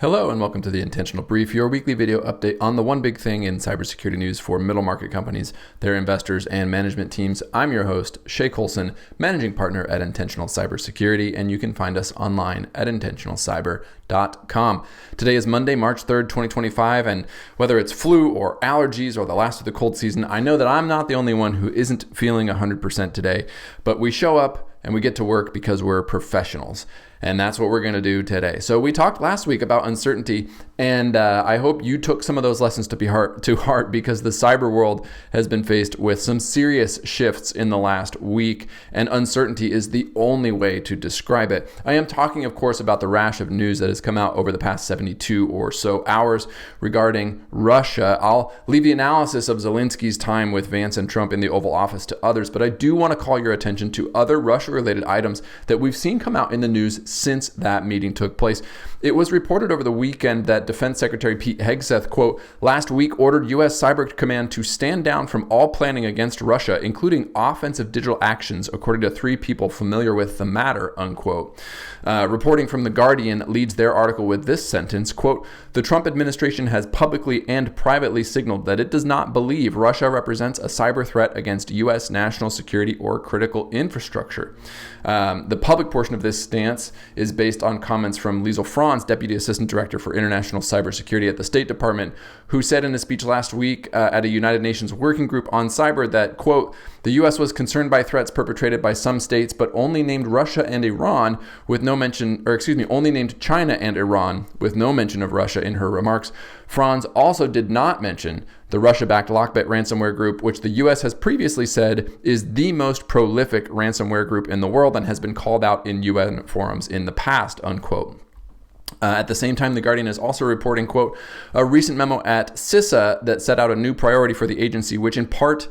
Hello and welcome to the Intentional Brief, your weekly video update on the one big thing in cybersecurity news for middle market companies, their investors, and management teams. I'm your host, Shay Colson, managing partner at Intentional Cybersecurity, and you can find us online at intentionalcyber.com. Today is Monday, March 3rd, 2025, and whether it's flu or allergies or the last of the cold season, I know that I'm not the only one who isn't feeling 100% today, but we show up and we get to work because we're professionals. And that's what we're going to do today. So we talked last week about uncertainty, and I hope you took some of those lessons to heart because the cyber world has been faced with some serious shifts in the last week, and uncertainty is the only way to describe it. I am talking, of course, about the rash of news that has come out over the past 72 or so hours regarding Russia. I'll leave the analysis of Zelensky's time with Vance and Trump in the Oval Office to others, but I do want to call your attention to other Russia-related items that we've seen come out in the news since that meeting took place. It was reported over the weekend that Defense Secretary Pete Hegseth, quote, last week ordered U.S. Cyber Command to stand down from all planning against Russia, including offensive digital actions, according to three people familiar with the matter, unquote. Reporting from The Guardian leads their article with this sentence, quote, the Trump administration has publicly and privately signaled that it does not believe Russia represents a cyber threat against U.S. national security or critical infrastructure. The public portion of this stance is based on comments from Liesl Franz, Deputy Assistant Director for International Cybersecurity at the State Department, who said in a speech last week at a United Nations working group on cyber that, quote, the U.S. was concerned by threats perpetrated by some states, but only named Russia and Iran with no mention, only named China and Iran with no mention of Russia in her remarks. Franz also did not mention the Russia-backed Lockbit ransomware group, which the U.S. has previously said is the most prolific ransomware group in the world and has been called out in UN forums in the past, unquote. At the same time, The Guardian is also reporting, quote, a recent memo at CISA that set out a new priority for the agency, which in part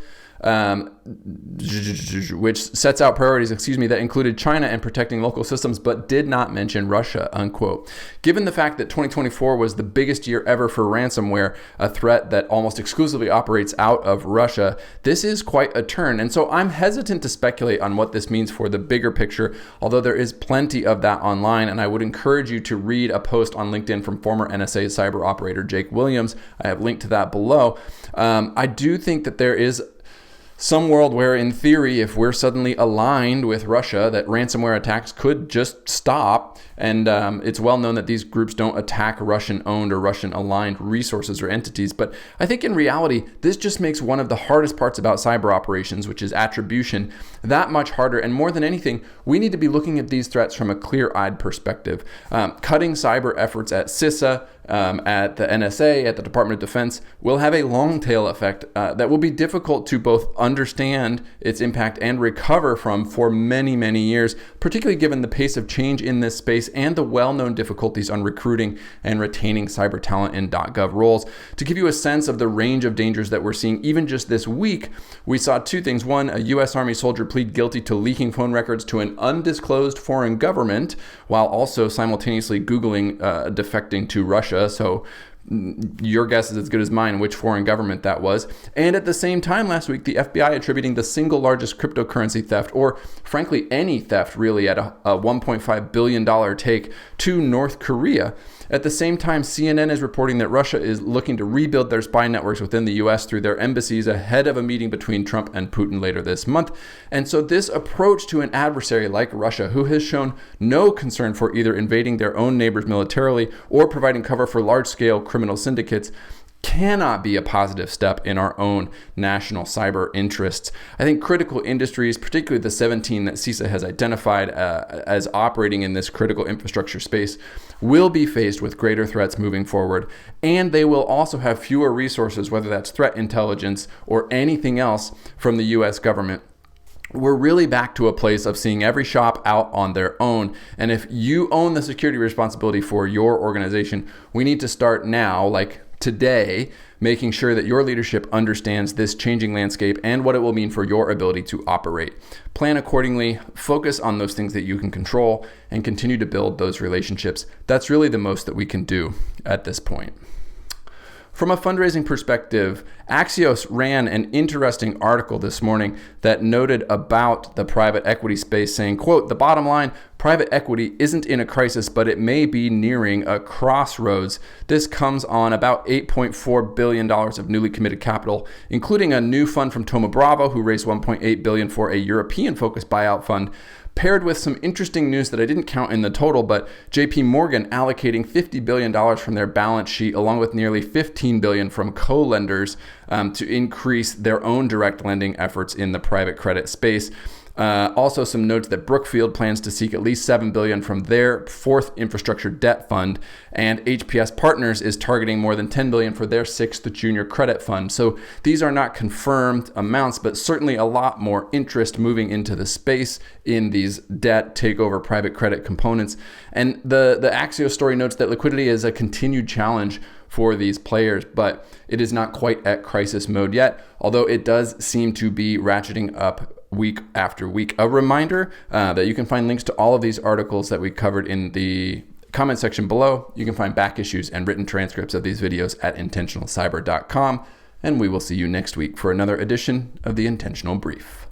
which sets out priorities, that included China and protecting local systems, but did not mention Russia, unquote. Given the fact that 2024 was the biggest year ever for ransomware, a threat that almost exclusively operates out of Russia, this is quite a turn. And so I'm hesitant to speculate on what this means for the bigger picture, although there is plenty of that online. And I would encourage you to read a post on LinkedIn from former NSA cyber operator Jake Williams. I have linked to that below. I do think that there is some world where, in theory, if we're suddenly aligned with Russia, that ransomware attacks could just stop. And it's well known that these groups don't attack Russian-owned or Russian-aligned resources or entities. But I think in reality, this just makes one of the hardest parts about cyber operations, which is attribution, that much harder. And more than anything, we need to be looking at these threats from a clear-eyed perspective. Cutting cyber efforts at CISA, at the NSA, at the Department of Defense, will have a long tail effect that will be difficult to both understand its impact and recover from for many, many years, particularly given the pace of change in this space and the well-known difficulties on recruiting and retaining cyber talent in .gov roles. To give you a sense of the range of dangers that we're seeing, even just this week, we saw two things. One, a U.S. Army soldier plead guilty to leaking phone records to an undisclosed foreign government while also simultaneously Googling defecting to Russia. So your guess is as good as mine which foreign government that was. And at the same time last week, the FBI attributing the single largest cryptocurrency theft, or frankly any theft really, at a $1.5 billion take to North Korea. At the same time, CNN is reporting that Russia is looking to rebuild their spy networks within the U.S. through their embassies ahead of a meeting between Trump and Putin later this month. And so this approach to an adversary like Russia, who has shown no concern for either invading their own neighbors militarily or providing cover for large-scale criminal syndicates, cannot be a positive step in our own national cyber interests. I think critical industries, particularly the 17 that CISA has identified as operating in this critical infrastructure space, will be faced with greater threats moving forward, and they will also have fewer resources, whether that's threat intelligence or anything else from the U.S. government. We're really back to a place of seeing every shop out on their own. And if you own the security responsibility for your organization, we need to start now, like today, making sure that your leadership understands this changing landscape and what it will mean for your ability to operate. Plan accordingly, focus on those things that you can control, and continue to build those relationships. That's really the most that we can do at this point. From a fundraising perspective, Axios ran an interesting article this morning that noted about the private equity space saying, quote, the bottom line, private equity isn't in a crisis, but it may be nearing a crossroads. This comes on about $8.4 billion of newly committed capital, including a new fund from Thoma Bravo, who raised $1.8 billion for a European-focused buyout fund, paired with some interesting news that I didn't count in the total, but JP Morgan allocating $50 billion from their balance sheet, along with nearly $15 billion from co-lenders to increase their own direct lending efforts in the private credit space. Also, some notes that Brookfield plans to seek at least $7 billion from their fourth infrastructure debt fund, and HPS Partners is targeting more than $10 billion for their sixth junior credit fund. So these are not confirmed amounts, but certainly a lot more interest moving into the space in these debt takeover private credit components. And the Axios story notes that liquidity is a continued challenge for these players, but it is not quite at crisis mode yet, although it does seem to be ratcheting up week after week. A reminder that you can find links to all of these articles that we covered in the comment section below. You can find back issues and written transcripts of these videos at intentionalcyber.com, and we will see you next week for another edition of the Intentional Brief.